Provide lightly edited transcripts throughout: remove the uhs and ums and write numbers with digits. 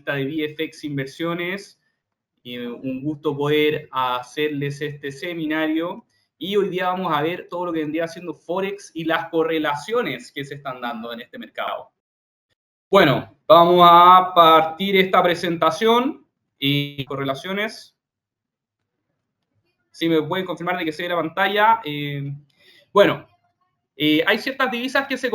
analista de VFX Inversiones. Un gusto poder hacerles este seminario. Y hoy día vamos a ver todo lo que vendría siendo Forex y las correlaciones que se están dando en este mercado. Bueno, vamos a partir esta presentación y correlaciones. Si me pueden confirmar de que se ve la pantalla. Bueno. Hay ciertas divisas que se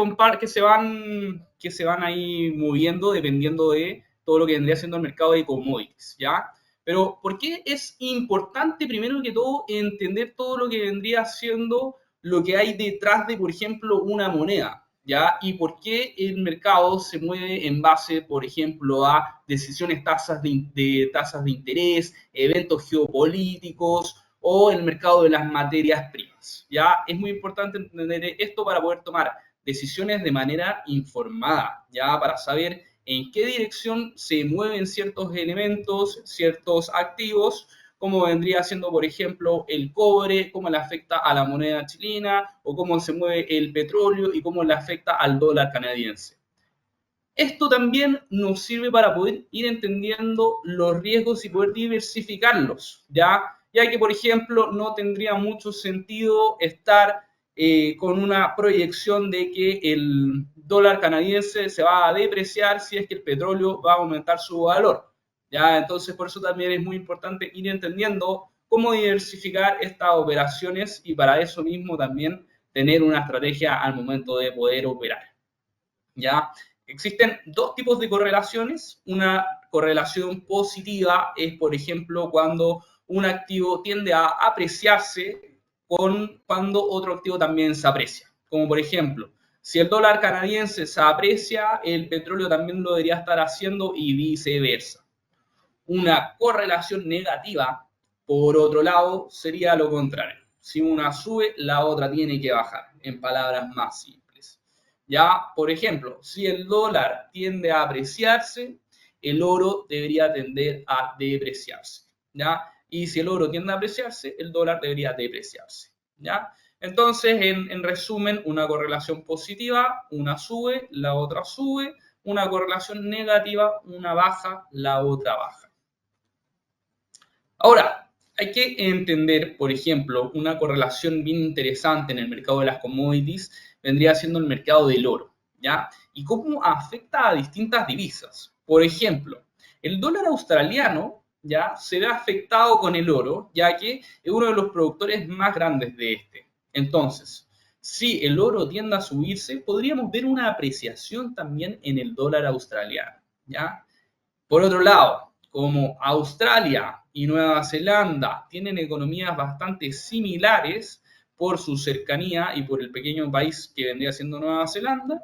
van ahí moviendo dependiendo de todo lo que vendría siendo el mercado de commodities, ¿ya? Pero ¿por qué es importante, primero que todo, entender todo lo que vendría siendo lo que hay detrás de, por ejemplo, una moneda, ¿ya? Y por qué el mercado se mueve en base, por ejemplo, a decisiones, tasas de tasas de interés, eventos geopolíticos, o el mercado de las materias primas. ¿Ya? Es muy importante entender esto para poder tomar decisiones de manera informada, ¿ya? Para saber en qué dirección se mueven ciertos elementos, ciertos activos, como vendría siendo, por ejemplo, el cobre, cómo le afecta a la moneda chilena, o cómo se mueve el petróleo y cómo le afecta al dólar canadiense. Esto también nos sirve para poder ir entendiendo los riesgos y poder diversificarlos, ¿ya? Ya que, por ejemplo, no tendría mucho sentido estar con una proyección de que el dólar canadiense se va a depreciar si es que el petróleo va a aumentar su valor, ¿ya? Entonces, por eso también es muy importante ir entendiendo cómo diversificar estas operaciones y para eso mismo también tener una estrategia al momento de poder operar, ¿ya? Existen dos tipos de correlaciones. Una correlación positiva es, por ejemplo, cuando un activo tiende a apreciarse con cuando otro activo también se aprecia. Como por ejemplo, si el dólar canadiense se aprecia, el petróleo también lo debería estar haciendo y viceversa. Una correlación negativa, por otro lado, sería lo contrario. Si una sube, la otra tiene que bajar, en palabras más simples. Ya, por ejemplo, si el dólar tiende a apreciarse, el oro debería tender a depreciarse, ¿ya? Y si el oro tiende a apreciarse, el dólar debería depreciarse, ¿ya? Entonces, en resumen, una correlación positiva, una sube, la otra sube, una correlación negativa, una baja, la otra baja. Ahora, hay que entender, por ejemplo, una correlación bien interesante en el mercado de las commodities vendría siendo el mercado del oro, ¿ya? Y cómo afecta a distintas divisas. Por ejemplo, el dólar australiano, ¿ya? Se ve afectado con el oro, ya que es uno de los productores más grandes de este. Entonces, si el oro tiende a subirse, podríamos ver una apreciación también en el dólar australiano, ¿ya? Por otro lado, como Australia y Nueva Zelanda tienen economías bastante similares por su cercanía y por el pequeño país que vendría siendo Nueva Zelanda,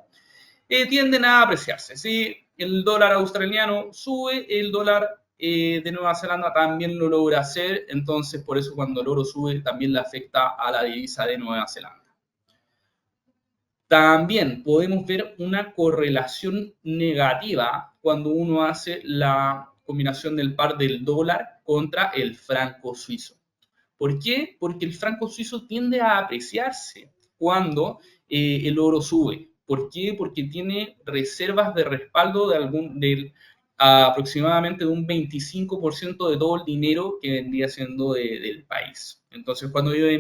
tienden a apreciarse. Si el dólar australiano sube, el dólar de Nueva Zelanda también lo logra hacer, entonces por eso cuando el oro sube también le afecta a la divisa de Nueva Zelanda. También podemos ver una correlación negativa cuando uno hace la combinación del par del dólar contra el franco suizo. ¿Por qué? Porque el franco suizo tiende a apreciarse cuando el oro sube. ¿Por qué? Porque tiene reservas de respaldo aproximadamente de un 25% de todo el dinero que vendría siendo del país. Entonces, cuando ellos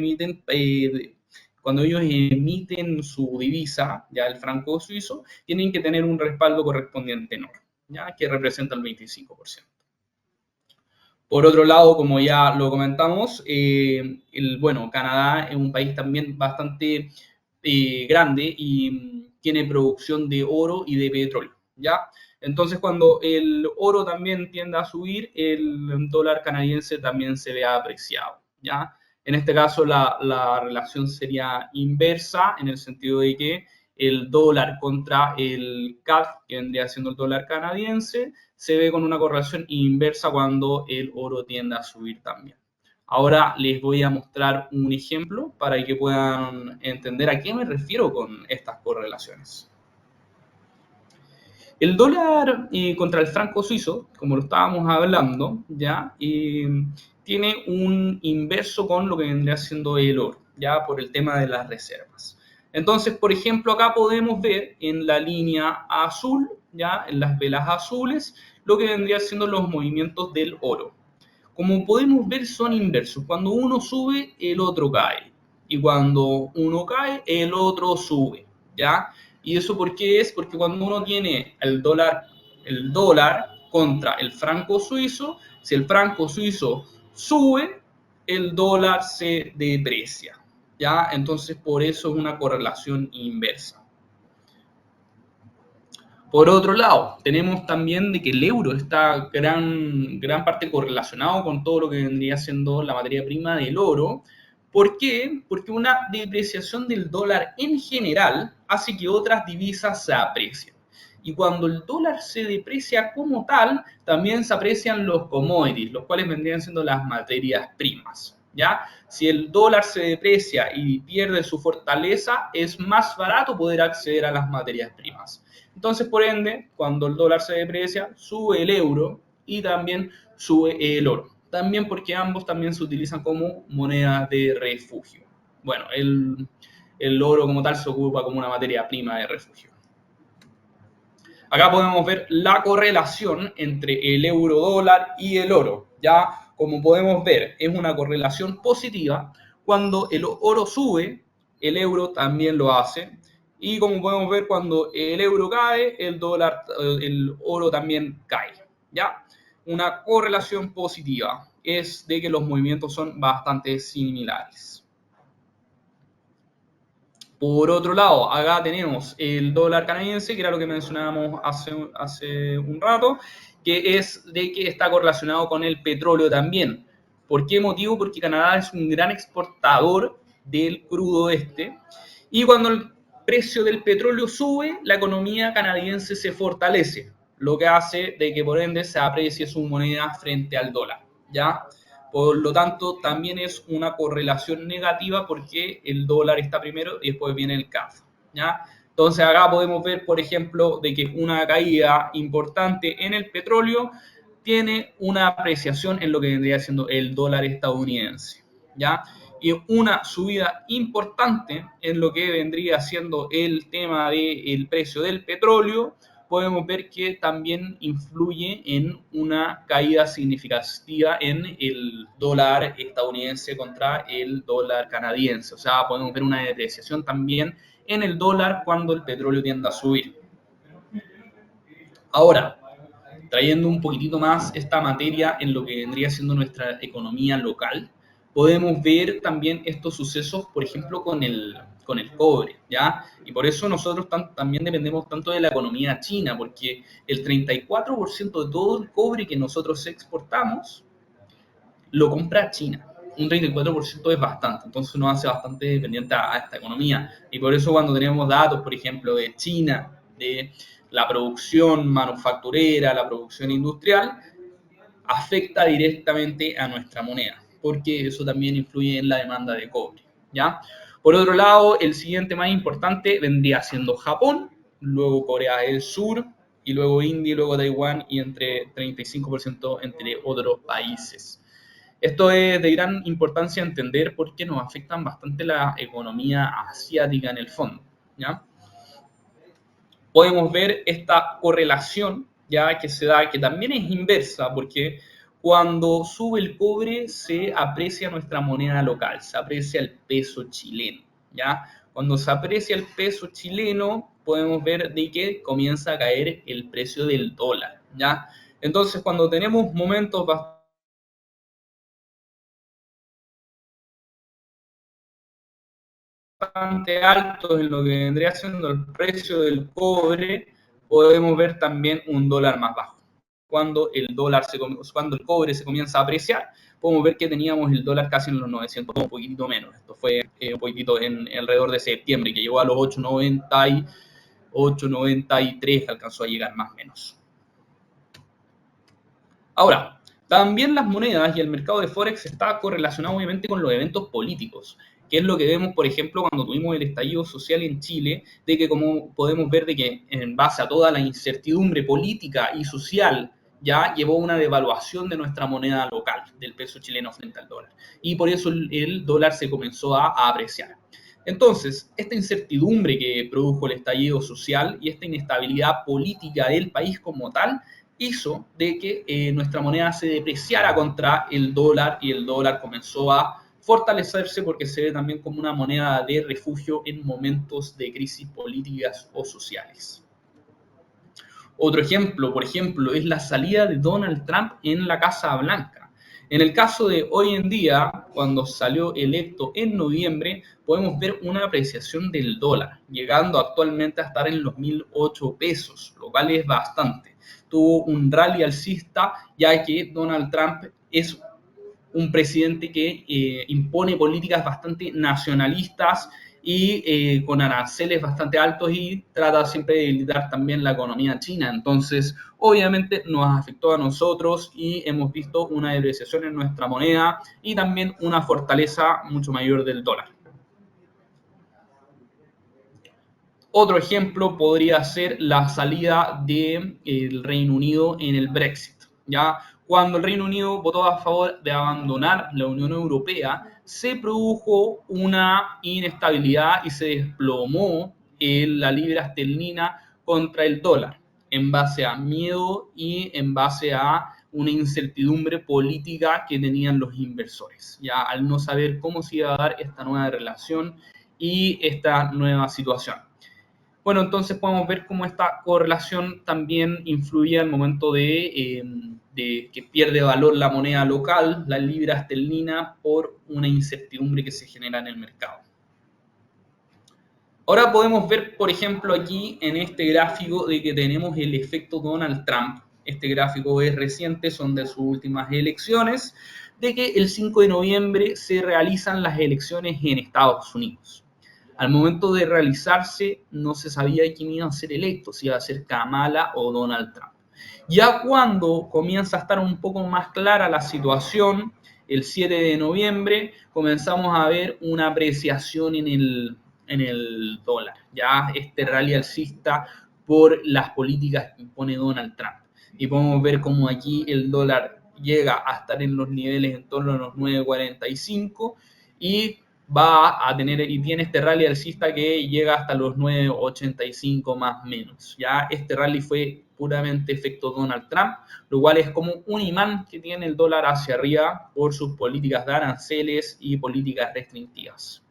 emiten su divisa, ya el franco suizo, tienen que tener un respaldo correspondiente enorme, ya que representa el 25%. Por otro lado, como ya lo comentamos, Canadá es un país también bastante grande y tiene producción de oro y de petróleo, ¿ya? Entonces, cuando el oro también tiende a subir, el dólar canadiense también se ve apreciado, ¿ya? En este caso, la relación sería inversa, en el sentido de que el dólar contra el CAD, que vendría siendo el dólar canadiense, se ve con una correlación inversa cuando el oro tiende a subir también. Ahora les voy a mostrar un ejemplo para que puedan entender a qué me refiero con estas correlaciones. El dólar contra el franco suizo, como lo estábamos hablando, ¿ya? Tiene un inverso con lo que vendría siendo el oro, ya por el tema de las reservas. Entonces, por ejemplo, acá podemos ver en la línea azul, ya en las velas azules, lo que vendría siendo los movimientos del oro. Como podemos ver, son inversos. Cuando uno sube, el otro cae. Y cuando uno cae, el otro sube, ¿ya? ¿Y eso por qué es? Porque cuando uno tiene el dólar contra el franco suizo, si el franco suizo sube, el dólar se deprecia, ¿ya? Entonces, por eso es una correlación inversa. Por otro lado, tenemos también de que el euro está gran parte correlacionado con todo lo que vendría siendo la materia prima del oro. ¿Por qué? Porque una depreciación del dólar en general hace que otras divisas se aprecien. Y cuando el dólar se deprecia como tal, también se aprecian los commodities, los cuales vendrían siendo las materias primas, ¿ya? Si el dólar se deprecia y pierde su fortaleza, es más barato poder acceder a las materias primas. Entonces, por ende, cuando el dólar se deprecia, sube el euro y también sube el oro. También porque ambos también se utilizan como moneda de refugio. Bueno, el oro como tal se ocupa como una materia prima de refugio. Acá podemos ver la correlación entre el euro dólar y el oro. Ya, como podemos ver, es una correlación positiva. Cuando el oro sube, el euro también lo hace. Y como podemos ver, cuando el euro cae, el oro también cae. ¿Ya? Una correlación positiva es de que los movimientos son bastante similares. Por otro lado, acá tenemos el dólar canadiense, que era lo que mencionábamos hace un rato, que es de que está correlacionado con el petróleo también. ¿Por qué motivo? Porque Canadá es un gran exportador del crudo este, y cuando el precio del petróleo sube, la economía canadiense se fortalece, lo que hace de que por ende se aprecie su moneda frente al dólar, ¿ya? Por lo tanto, también es una correlación negativa porque el dólar está primero y después viene el CAD, ¿ya? Entonces acá podemos ver, por ejemplo, de que una caída importante en el petróleo tiene una apreciación en lo que vendría siendo el dólar estadounidense, ¿ya? Y una subida importante en lo que vendría siendo el tema del precio del petróleo, podemos ver que también influye en una caída significativa en el dólar estadounidense contra el dólar canadiense. O sea, podemos ver una depreciación también en el dólar cuando el petróleo tiende a subir. Ahora, trayendo un poquitito más esta materia en lo que vendría siendo nuestra economía local, podemos ver también estos sucesos, por ejemplo, con el cobre, ¿ya? Y por eso nosotros también dependemos tanto de la economía china, porque el 34% de todo el cobre que nosotros exportamos lo compra China. Un 34% es bastante, entonces nos hace bastante dependiente a esta economía. Y por eso cuando tenemos datos, por ejemplo, de China, de la producción manufacturera, la producción industrial, afecta directamente a nuestra moneda, porque eso también influye en la demanda de cobre, ¿ya? Por otro lado, el siguiente más importante vendría siendo Japón, luego Corea del Sur, y luego India, y luego Taiwán, y entre 35% entre otros países. Esto es de gran importancia entender porque nos afectan bastante la economía asiática en el fondo, ¿ya? Podemos ver esta correlación ya que se da, que también es inversa, porque cuando sube el cobre se aprecia nuestra moneda local, se aprecia el peso chileno, ¿ya? Cuando se aprecia el peso chileno, podemos ver de que comienza a caer el precio del dólar, ¿ya? Entonces, cuando tenemos momentos bastante altos en lo que vendría siendo el precio del cobre, podemos ver también un dólar más bajo. Cuando el cobre se comienza a apreciar, podemos ver que teníamos el dólar casi en los 900, un poquitito menos. Esto fue un poquitito en alrededor de septiembre, que llegó a los 8.90 8.93, alcanzó a llegar más o menos. Ahora, también las monedas y el mercado de Forex está correlacionado obviamente con los eventos políticos, que es lo que vemos, por ejemplo, cuando tuvimos el estallido social en Chile, de que como podemos ver de que en base a toda la incertidumbre política y social ya llevó una devaluación de nuestra moneda local, del peso chileno frente al dólar. Y por eso el dólar se comenzó a apreciar. Entonces, esta incertidumbre que produjo el estallido social y esta inestabilidad política del país como tal hizo de que nuestra moneda se depreciara contra el dólar y el dólar comenzó a fortalecerse porque se ve también como una moneda de refugio en momentos de crisis políticas o sociales. Otro ejemplo, por ejemplo, es la salida de Donald Trump en la Casa Blanca. En el caso de hoy en día, cuando salió electo en noviembre, podemos ver una apreciación del dólar, llegando actualmente a estar en los 1.008 pesos, lo cual es bastante. Tuvo un rally alcista, ya que Donald Trump es un presidente que impone políticas bastante nacionalistas y con aranceles bastante altos y trata siempre de debilitar también la economía china. Entonces, obviamente nos afectó a nosotros y hemos visto una depreciación en nuestra moneda y también una fortaleza mucho mayor del dólar. Otro ejemplo podría ser la salida del Reino Unido en el Brexit. ¿Ya? Cuando el Reino Unido votó a favor de abandonar la Unión Europea, se produjo una inestabilidad y se desplomó la libra esterlina contra el dólar, en base a miedo y en base a una incertidumbre política que tenían los inversores, ya al no saber cómo se iba a dar esta nueva relación y esta nueva situación. Bueno, entonces podemos ver cómo esta correlación también influye al momento de que pierde valor la moneda local, la libra esterlina, por una incertidumbre que se genera en el mercado. Ahora podemos ver, por ejemplo, aquí en este gráfico de que tenemos el efecto Donald Trump. Este gráfico es reciente, son de sus últimas elecciones, de que el 5 de noviembre se realizan las elecciones en Estados Unidos. Al momento de realizarse no se sabía quién iba a ser electo, si iba a ser Kamala o Donald Trump. Ya cuando comienza a estar un poco más clara la situación, el 7 de noviembre comenzamos a ver una apreciación en el dólar, ya este rally alcista por las políticas que impone Donald Trump. Y podemos ver cómo aquí el dólar llega a estar en los niveles en torno a los 9.45 y va a tener y tiene este rally alcista que llega hasta los 9.85 más o menos. Ya este rally fue puramente efecto Donald Trump, lo cual es como un imán que tiene el dólar hacia arriba por sus políticas de aranceles y políticas restrictivas.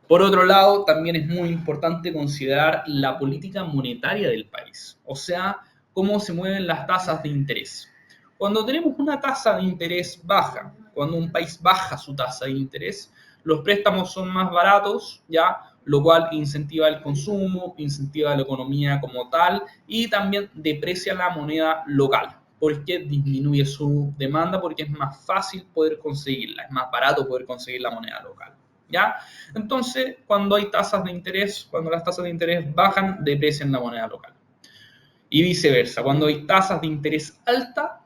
Por otro lado, también es muy importante considerar la política monetaria del país, o sea, cómo se mueven las tasas de interés. Cuando tenemos una tasa de interés baja, cuando un país baja su tasa de interés, los préstamos son más baratos, ¿ya? Lo cual incentiva el consumo, incentiva la economía como tal y también deprecia la moneda local, porque disminuye su demanda, porque es más fácil poder conseguirla, es más barato poder conseguir la moneda local. ¿Ya? Entonces, cuando hay tasas de interés, cuando las tasas de interés bajan, deprecian la moneda local. Y viceversa, cuando hay tasas de interés alta,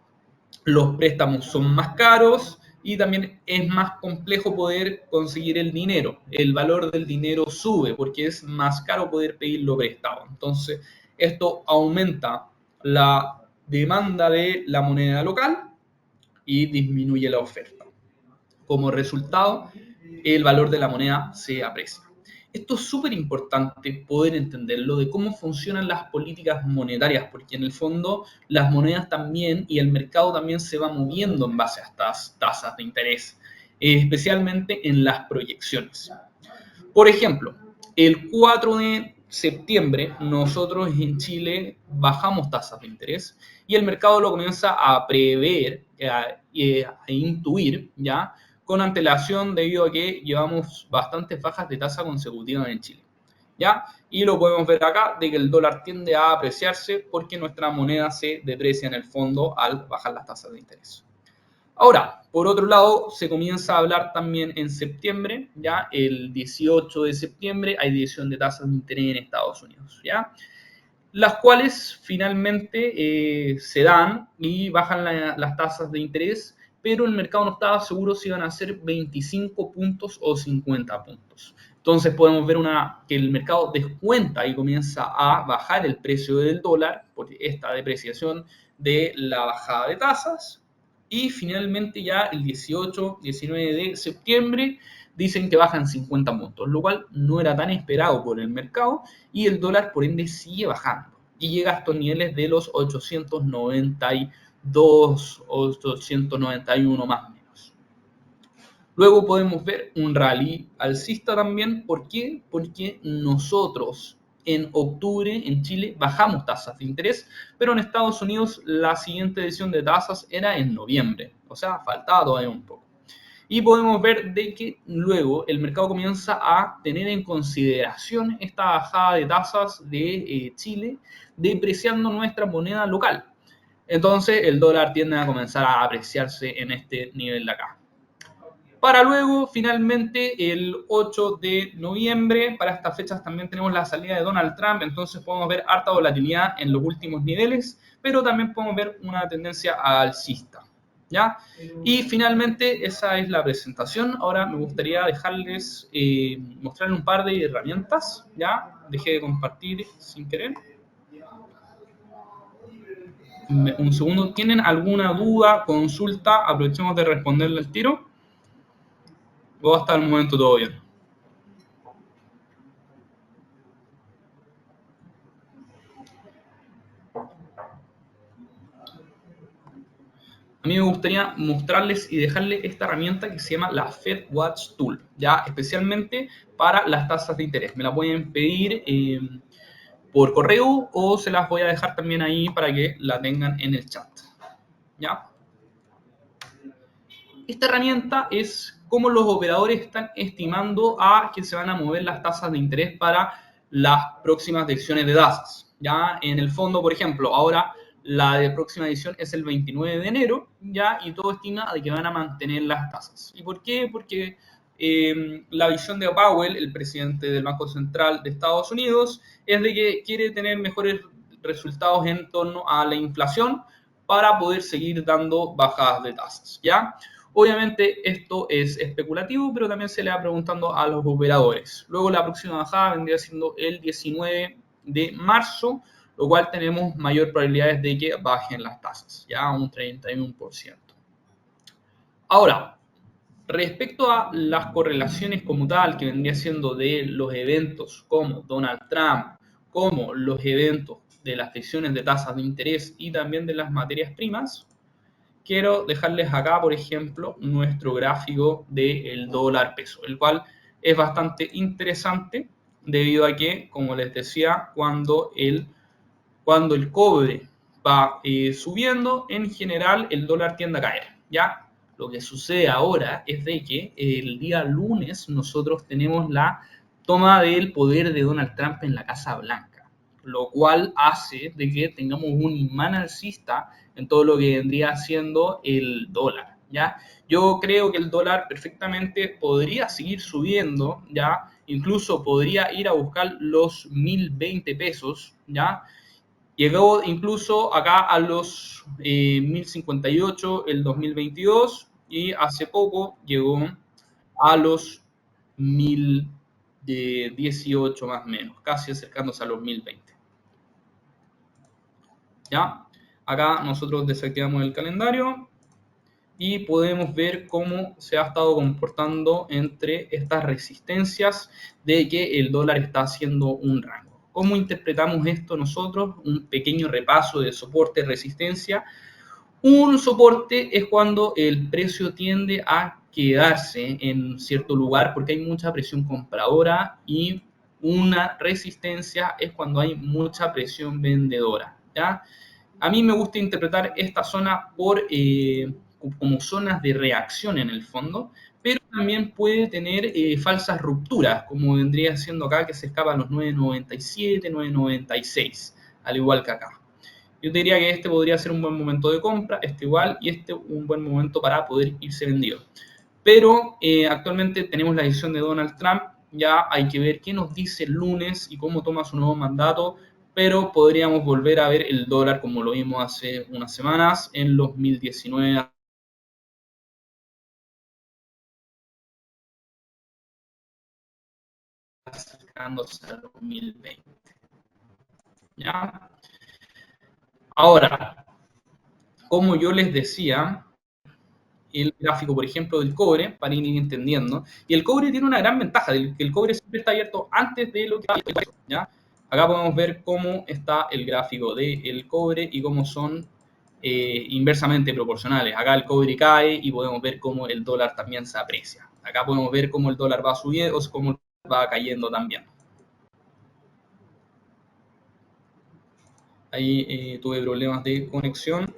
los préstamos son más caros y también es más complejo poder conseguir el dinero. El valor del dinero sube porque es más caro poder pedirlo prestado. Entonces, esto aumenta la demanda de la moneda local y disminuye la oferta. Como resultado, el valor de la moneda se aprecia. Esto es súper importante poder entenderlo de cómo funcionan las políticas monetarias, porque en el fondo las monedas también y el mercado también se va moviendo en base a estas tasas de interés, especialmente en las proyecciones. Por ejemplo, el 4 de septiembre nosotros en Chile bajamos tasas de interés y el mercado lo comienza a prever, a intuir, ¿ya? Con antelación debido a que llevamos bastantes bajas de tasa consecutivas en Chile. ¿Ya? Y lo podemos ver acá de que el dólar tiende a apreciarse porque nuestra moneda se deprecia en el fondo al bajar las tasas de interés. Ahora, por otro lado, se comienza a hablar también en septiembre, ya el 18 de septiembre hay decisión de tasas de interés en Estados Unidos, ¿ya? Las cuales finalmente se dan y bajan las tasas de interés, pero el mercado no estaba seguro si iban a ser 25 puntos o 50 puntos. Entonces podemos ver que el mercado descuenta y comienza a bajar el precio del dólar por esta depreciación de la bajada de tasas. Y finalmente ya el 18, 19 de septiembre dicen que bajan 50 puntos, lo cual no era tan esperado por el mercado y el dólar por ende sigue bajando y llega a estos niveles de los 892, 891 más o menos. Luego podemos ver un rally alcista también. ¿Por qué? Porque nosotros en octubre en Chile bajamos tasas de interés, pero en Estados Unidos la siguiente decisión de tasas era en noviembre, o sea, faltaba todavía un poco. Y podemos ver de que luego el mercado comienza a tener en consideración esta bajada de tasas de Chile, depreciando nuestra moneda local. Entonces el dólar tiende a comenzar a apreciarse en este nivel de acá. Para luego, finalmente, el 8 de noviembre, para estas fechas también tenemos la salida de Donald Trump, entonces podemos ver harta volatilidad en los últimos niveles, pero también podemos ver una tendencia alcista, ¿ya? Y finalmente, esa es la presentación. Ahora me gustaría dejarles, mostrarles un par de herramientas, ¿ya? Dejé de compartir sin querer. Un segundo, ¿tienen alguna duda, consulta? Aprovechemos de responderle al tiro. O hasta el momento todo bien. A mí me gustaría mostrarles y dejarles esta herramienta que se llama la Fed Watch Tool, ya especialmente para las tasas de interés. Me la pueden pedir por correo o se las voy a dejar también ahí para que la tengan en el chat. ¿Ya? Esta herramienta es cómo los operadores están estimando a que se van a mover las tasas de interés para las próximas decisiones de tasas. Ya en el fondo, por ejemplo, ahora la de próxima edición es el 29 de enero, ya, y todo estima de que van a mantener las tasas. ¿Y por qué? Porque la visión de Powell, el presidente del Banco Central de Estados Unidos, es de que quiere tener mejores resultados en torno a la inflación para poder seguir dando bajadas de tasas, ¿ya? Obviamente esto es especulativo, pero también se le va preguntando a los operadores. Luego la próxima bajada vendría siendo el 19 de marzo, lo cual tenemos mayor probabilidades de que bajen las tasas, ya un 31%. Ahora, respecto a las correlaciones como tal, que vendría siendo de los eventos como Donald Trump, como los eventos de las decisiones de tasas de interés y también de las materias primas, quiero dejarles acá, por ejemplo, nuestro gráfico del dólar peso, el cual es bastante interesante debido a que, como les decía, cuando el cobre va subiendo, en general el dólar tiende a caer, ¿ya? Lo que sucede ahora es de que el día lunes nosotros tenemos la toma del poder de Donald Trump en la Casa Blanca, lo cual hace de que tengamos un imán alcista en todo lo que vendría siendo el dólar, ¿ya? Yo creo que el dólar perfectamente podría seguir subiendo, ¿ya? Incluso podría ir a buscar los 1020 pesos, ¿ya? Llegó incluso acá a los 1058 el 2022 y hace poco llegó a los 1018 más o menos, casi acercándose a los 1020. ¿Ya? Acá nosotros desactivamos el calendario y podemos ver cómo se ha estado comportando entre estas resistencias de que el dólar está haciendo un rango. ¿Cómo interpretamos esto nosotros? Un pequeño repaso de soporte, resistencia. Un soporte es cuando el precio tiende a quedarse en cierto lugar porque hay mucha presión compradora y una resistencia es cuando hay mucha presión vendedora, ¿ya? A mí me gusta interpretar esta zona como zonas de reacción en el fondo, pero también puede tener falsas rupturas, como vendría siendo acá que se escapa a los 9.97, 9.96, al igual que acá. Yo diría que este podría ser un buen momento de compra, este igual, y este un buen momento para poder irse vendido. Pero actualmente tenemos la decisión de Donald Trump, ya hay que ver qué nos dice el lunes y cómo toma su nuevo mandato, pero podríamos volver a ver el dólar como lo vimos hace unas semanas en los 1019 acercándose a los 1020. ¿Ya? Ahora, como yo les decía, el gráfico, por ejemplo, del cobre, para ir entendiendo. Y el cobre tiene una gran ventaja, que el cobre siempre está abierto antes de lo que ¿ya? Acá podemos ver cómo está el gráfico del cobre y cómo son inversamente proporcionales. Acá el cobre cae y podemos ver cómo el dólar también se aprecia. Acá podemos ver cómo el dólar va subiendo o cómo va cayendo también. Ahí tuve problemas de conexión.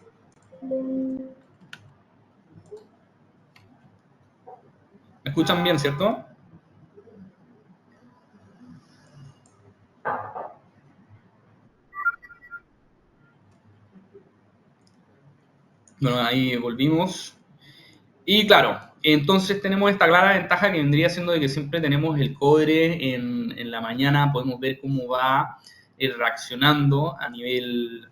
¿Me escuchan bien, cierto? Bueno, ahí volvimos. Y claro, entonces tenemos esta clara ventaja que vendría siendo de que siempre tenemos el cobre en la mañana, podemos ver cómo va reaccionando a nivel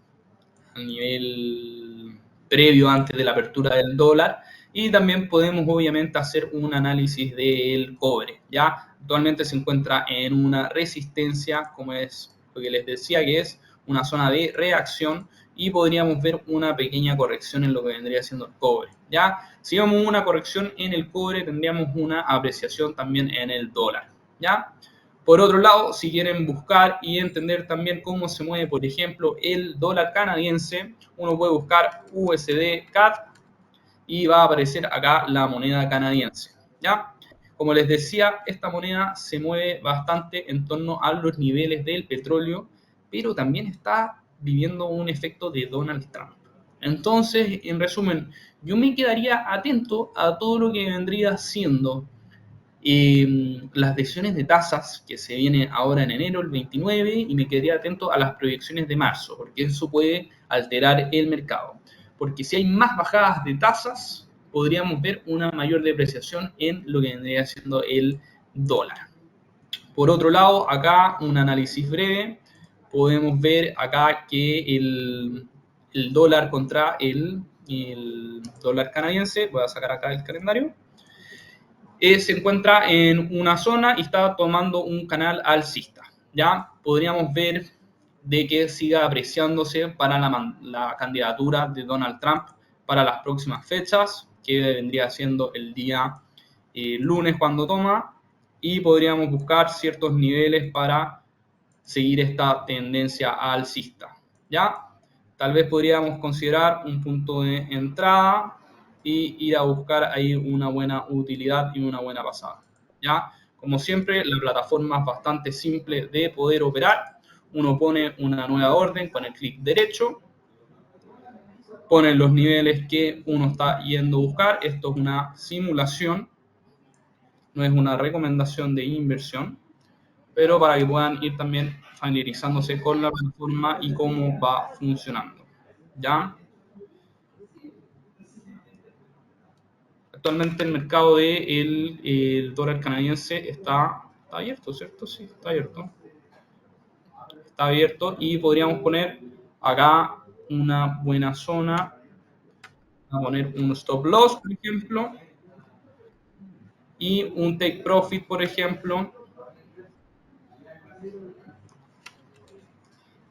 previo antes de la apertura del dólar y también podemos obviamente hacer un análisis del cobre. Ya actualmente se encuentra en una resistencia, como es lo que les decía, que es una zona de reacción y podríamos ver una pequeña corrección en lo que vendría siendo el cobre. Ya si vemos una corrección en el cobre tendríamos una apreciación también en el dólar. Ya por otro lado, si quieren buscar y entender también cómo se mueve, por ejemplo, el dólar canadiense, uno puede buscar USD CAD y va a aparecer acá la moneda canadiense. ¿Ya? Como les decía, esta moneda se mueve bastante en torno a los niveles del petróleo, pero también está viviendo un efecto de Donald Trump. Entonces, en resumen, yo me quedaría atento a todo lo que vendría siendo las decisiones de tasas que se vienen ahora en enero, el 29, y me quedaría atento a las proyecciones de marzo, porque eso puede alterar el mercado. Porque si hay más bajadas de tasas, podríamos ver una mayor depreciación en lo que vendría siendo el dólar. Por otro lado, acá un análisis breve, podemos ver acá que el dólar contra el dólar canadiense, voy a sacar acá el calendario, se encuentra en una zona y está tomando un canal alcista. Ya podríamos ver de que siga apreciándose para la candidatura de Donald Trump para las próximas fechas, que vendría siendo el día lunes cuando toma, y podríamos buscar ciertos niveles para seguir esta tendencia alcista. ¿Ya? Tal vez podríamos considerar un punto de entrada y ir a buscar ahí una buena utilidad y una buena pasada. ¿Ya? Como siempre, la plataforma es bastante simple de poder operar. Uno pone una nueva orden con el clic derecho, pone los niveles que uno está yendo a buscar. Esto es una simulación, no es una recomendación de inversión, pero para que puedan ir también familiarizándose con la plataforma y cómo va funcionando. ¿Ya? Actualmente el mercado el dólar canadiense está abierto, ¿cierto? Sí, está abierto. Está abierto y podríamos poner acá una buena zona, a poner un stop loss, por ejemplo, y un take profit, por ejemplo,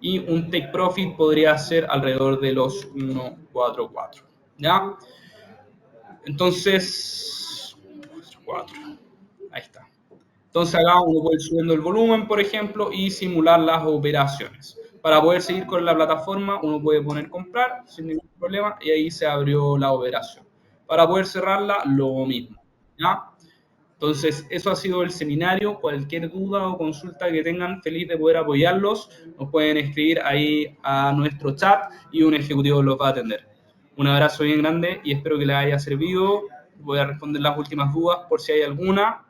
y un take profit podría ser alrededor de los 1.44. ¿Ya? Entonces, 4. Ahí está. Entonces acá uno puede ir subiendo el volumen, por ejemplo, y simular las operaciones. Para poder seguir con la plataforma, uno puede poner comprar sin ningún problema y ahí se abrió la operación. Para poder cerrarla, lo mismo. ¿Ya? Entonces, eso ha sido el seminario. Cualquier duda o consulta que tengan, feliz de poder apoyarlos. Nos pueden escribir ahí a nuestro chat y un ejecutivo los va a atender. Un abrazo bien grande y espero que les haya servido. Voy a responder las últimas dudas por si hay alguna.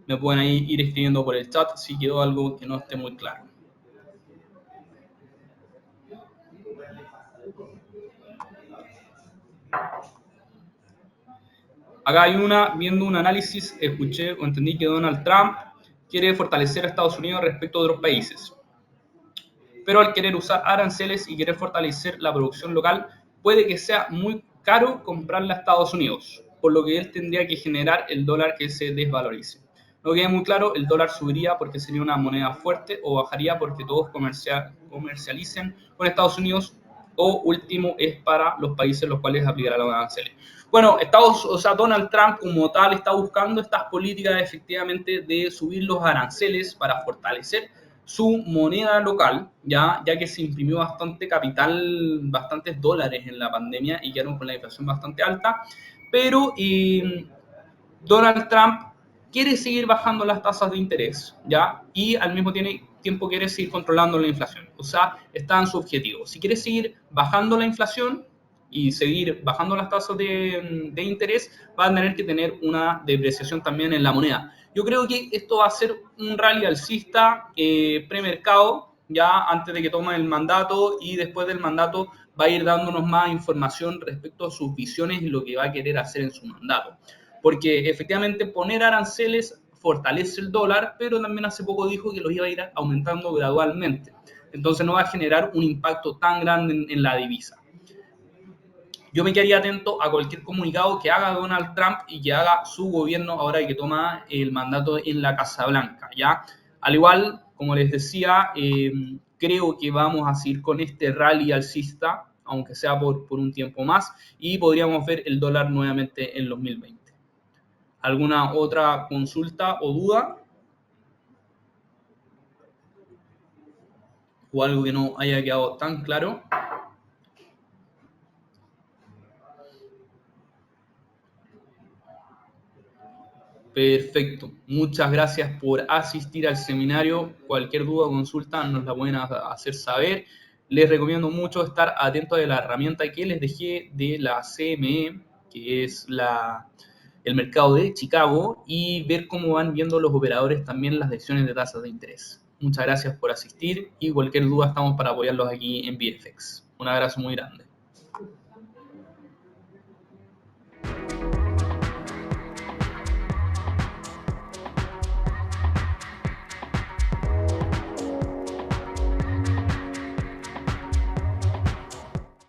Me pueden ahí ir escribiendo por el chat si quedó algo que no esté muy claro. Acá hay viendo un análisis, escuché o entendí que Donald Trump quiere fortalecer a Estados Unidos respecto a otros países. Pero al querer usar aranceles y querer fortalecer la producción local, puede que sea muy caro comprarle a Estados Unidos, por lo que él tendría que generar el dólar que se desvalorice. No queda muy claro, el dólar subiría porque sería una moneda fuerte o bajaría porque todos comercialicen con Estados Unidos o último es para los países en los cuales aplicará los aranceles. Bueno, Donald Trump como tal está buscando estas políticas efectivamente de subir los aranceles para fortalecer su moneda local, ya que se imprimió bastante capital, bastantes dólares en la pandemia y quedaron con la inflación bastante alta, pero Donald Trump quiere seguir bajando las tasas de interés, ¿ya? Y al mismo tiempo quiere seguir controlando la inflación. O sea, está en su objetivo. Si quiere seguir bajando la inflación y seguir bajando las tasas de interés, va a tener que tener una depreciación también en la moneda. Yo creo que esto va a ser un rally alcista premercado, ya antes de que tome el mandato, y después del mandato va a ir dándonos más información respecto a sus visiones y lo que va a querer hacer en su mandato. Porque efectivamente poner aranceles fortalece el dólar, pero también hace poco dijo que los iba a ir aumentando gradualmente. Entonces no va a generar un impacto tan grande en la divisa. Yo me quedaría atento a cualquier comunicado que haga Donald Trump y que haga su gobierno ahora que toma el mandato en la Casa Blanca, ¿ya? Al igual, como les decía, creo que vamos a seguir con este rally alcista, aunque sea por un tiempo más, y podríamos ver el dólar nuevamente en 2020. ¿Alguna otra consulta o duda? ¿O algo que no haya quedado tan claro? Perfecto. Muchas gracias por asistir al seminario. Cualquier duda o consulta nos la pueden hacer saber. Les recomiendo mucho estar atentos a la herramienta que les dejé de la CME, que es el mercado de Chicago, y ver cómo van viendo los operadores también las decisiones de tasas de interés. Muchas gracias por asistir y cualquier duda estamos para apoyarlos aquí en VFX. Un abrazo muy grande.